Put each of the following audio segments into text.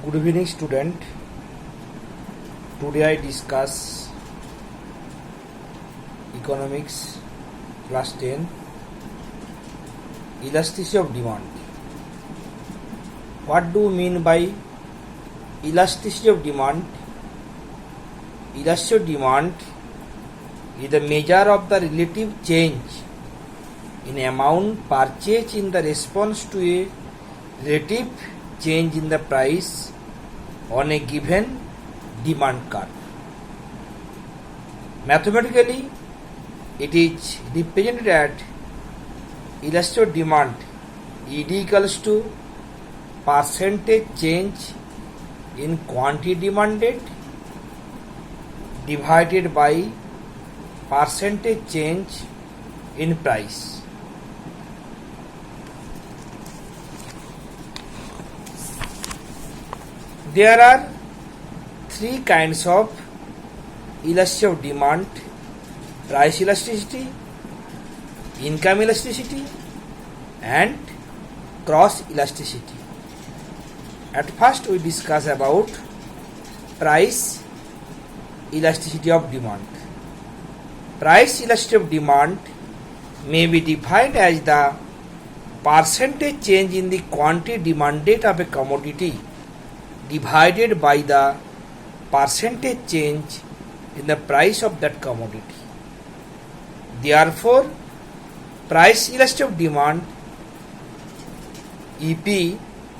Good evening, student. Today I discuss economics class 10 elasticity of demand. What do you mean by elasticity of demand? Elasticity of demand is the measure of the relative change in amount purchased in the response to a relative change in the price on a given demand curve. Mathematically, it is represented at elasticity of demand ED equals to percentage change in quantity demanded divided by percentage change in price. There are three kinds of elasticity of demand: price elasticity, income elasticity, and cross elasticity. At first, we discuss about price elasticity of demand. Price elasticity of demand may be defined as the percentage change in the quantity demanded of a commodity divided by the percentage change in the price of that commodity. Therefore, price elasticity of demand EP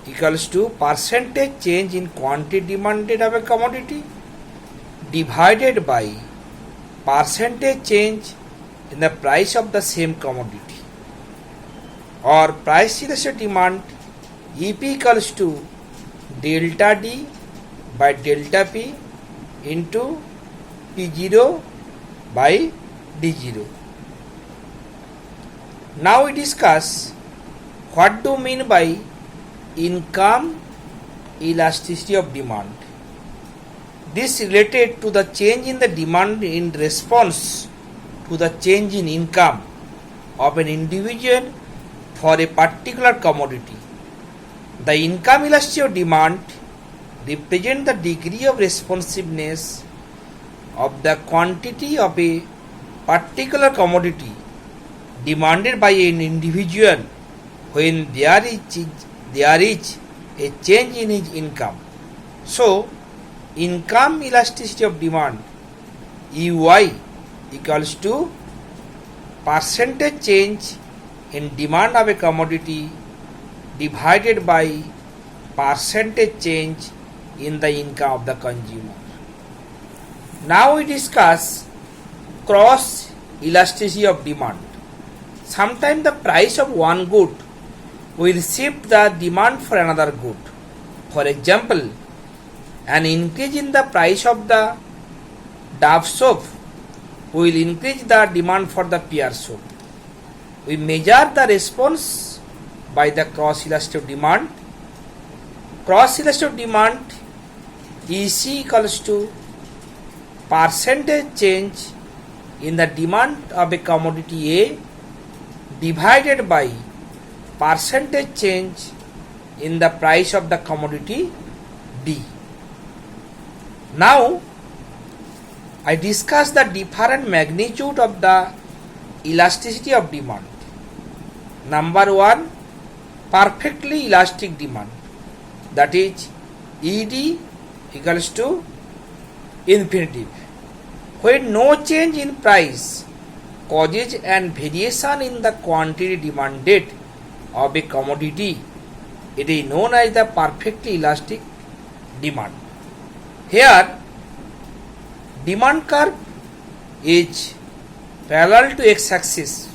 equals to percentage change in quantity demanded of a commodity divided by percentage change in the price of the same commodity, or price elasticity of demand EP equals to delta D by delta P into P0 by D0. Now we discuss what do mean by income elasticity of demand. This related to the change in the demand in response to the change in income of an individual for a particular commodity. The income elasticity of demand represents the degree of responsiveness of the quantity of a particular commodity demanded by an individual when there is a change in his income. So, income elasticity of demand EY equals to percentage change in demand of a commodity divided by percentage change in the income of the consumer. Now we discuss cross elasticity of demand. Sometimes the price of one good will shift the demand for another good. For example, an increase in the price of the Dove soap will increase the demand for the pear soap. We measure the response by the cross elasticity of demand. Cross elasticity of demand EC equals to percentage change in the demand of a commodity A divided by percentage change in the price of the commodity D. Now I discuss the different magnitude of the elasticity of demand. Number one, perfectly elastic demand, that is ED equals to infinitive, when no change in price causes an variation in the quantity demanded of a commodity. It is known as the perfectly elastic demand. Here, demand curve is parallel to x-axis,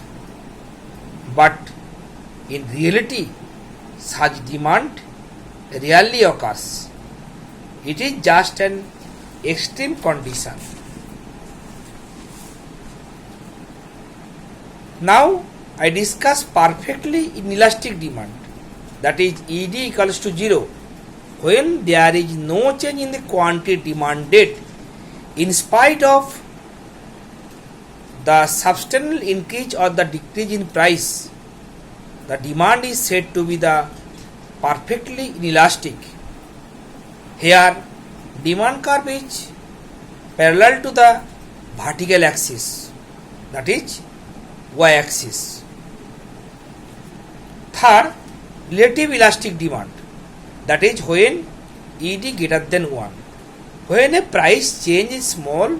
but in reality, such demand rarely occurs. It is just an extreme condition. Now I discuss perfectly inelastic demand, that is ED equals to 0, when there is no change in the quantity demanded in spite of the substantial increase or the decrease in price. The demand is said to be the perfectly inelastic. Here demand curve is parallel to the vertical axis, that is y-axis. Third, relative elastic demand, that is when ED greater than 1. When a price change is small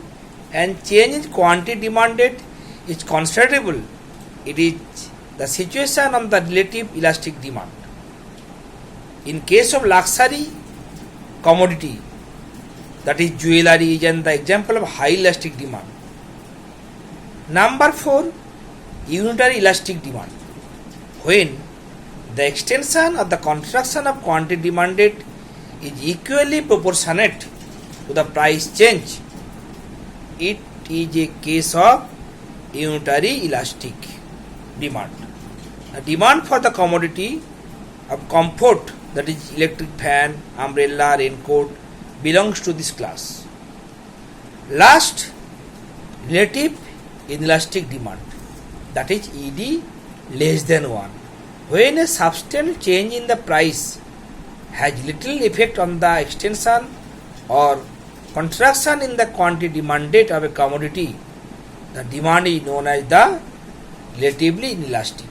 and change in quantity demanded is considerable, it is the situation of the relative elastic demand. In case of luxury commodity, that is jewelry, is an example of high elastic demand. Number 4, unitary elastic demand. When the extension or the contraction of quantity demanded is equally proportionate to the price change, it is a case of unitary elastic demand. The demand for the commodity of comfort, that is electric fan, umbrella, raincoat, belongs to this class. Last, relative inelastic demand, that is ED less than 1. When a substantial change in the price has little effect on the extension or contraction in the quantity demanded of a commodity, the demand is known as the relatively inelastic.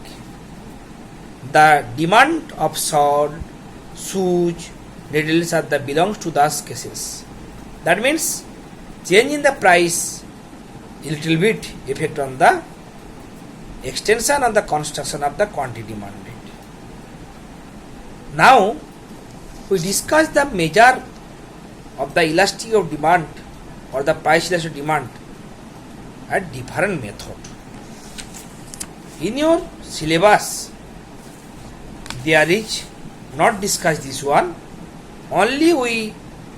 The demand of salt, shoes, needles are the belongs to those cases. That means change in the price a little bit effect on the extension and the construction of the quantity demanded. Now we discuss the measure of the elasticity of demand or the price elasticity of demand at different method. In your syllabus there is not discuss this one, only we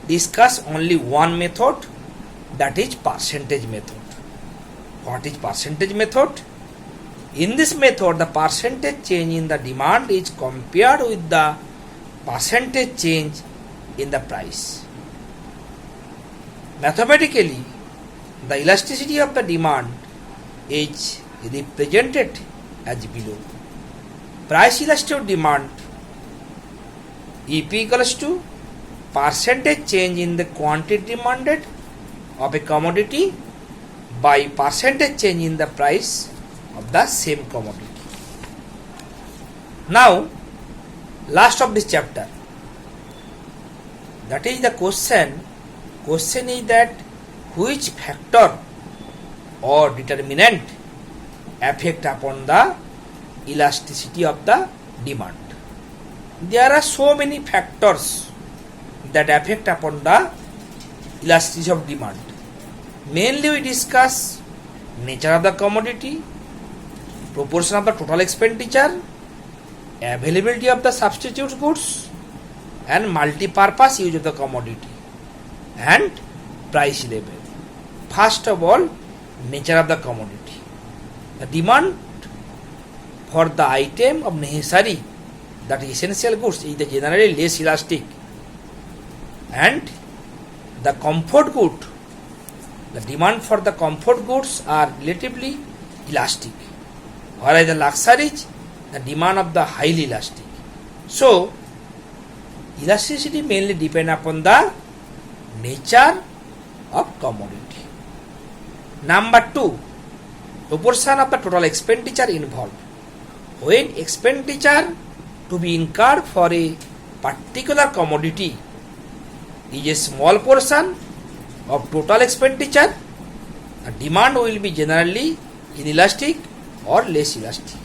discuss only one method, that is percentage method. What is percentage method? In this method, the percentage change in the demand is compared with the percentage change in the price. Mathematically, the elasticity of the demand is represented as below. Price elasticity of demand EP equals to percentage change in the quantity demanded of a commodity by percentage change in the price of the same commodity. Now, last of this chapter, that is the question. Question is that which factor or determinant affect upon the elasticity of the demand. There are so many factors that affect upon the elasticity of demand. Mainly we discuss nature of the commodity, proportion of the total expenditure, availability of the substitute goods, and multi-purpose use of the commodity, and price level. First of all, nature of the commodity. The demand for the item of necessary, that is essential goods, is generally less elastic, and the comfort good, the demand for the comfort goods are relatively elastic, whereas the luxuries, the demand of the highly elastic. So, elasticity mainly depend upon the nature of commodity. Number 2, proportion of the total expenditure involved. When expenditure to be incurred for a particular commodity is a small portion of total expenditure, the demand will be generally inelastic or less elastic.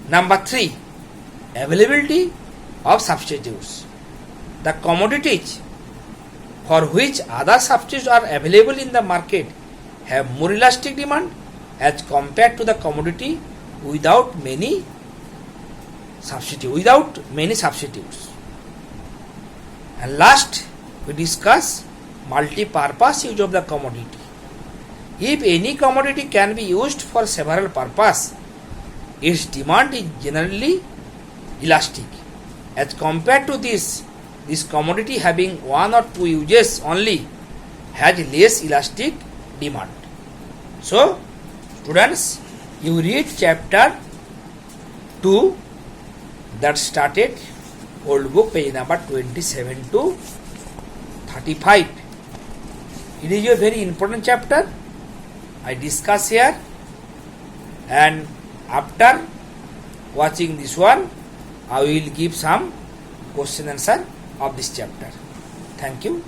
Number 3, availability of substitutes. The commodities for which other substitutes are available in the market have more elastic demand as compared to the commodity without many substitutes. And last, we discuss multi-purpose use of the commodity. If any commodity can be used for several purposes, its demand is generally elastic. As compared to this commodity having one or two uses only has less elastic demand. So, students, you read chapter 2 that started old book page number 27 to 35. It is a very important chapter. I discuss here, and after watching this one, I will give some question answer of this chapter. Thank you.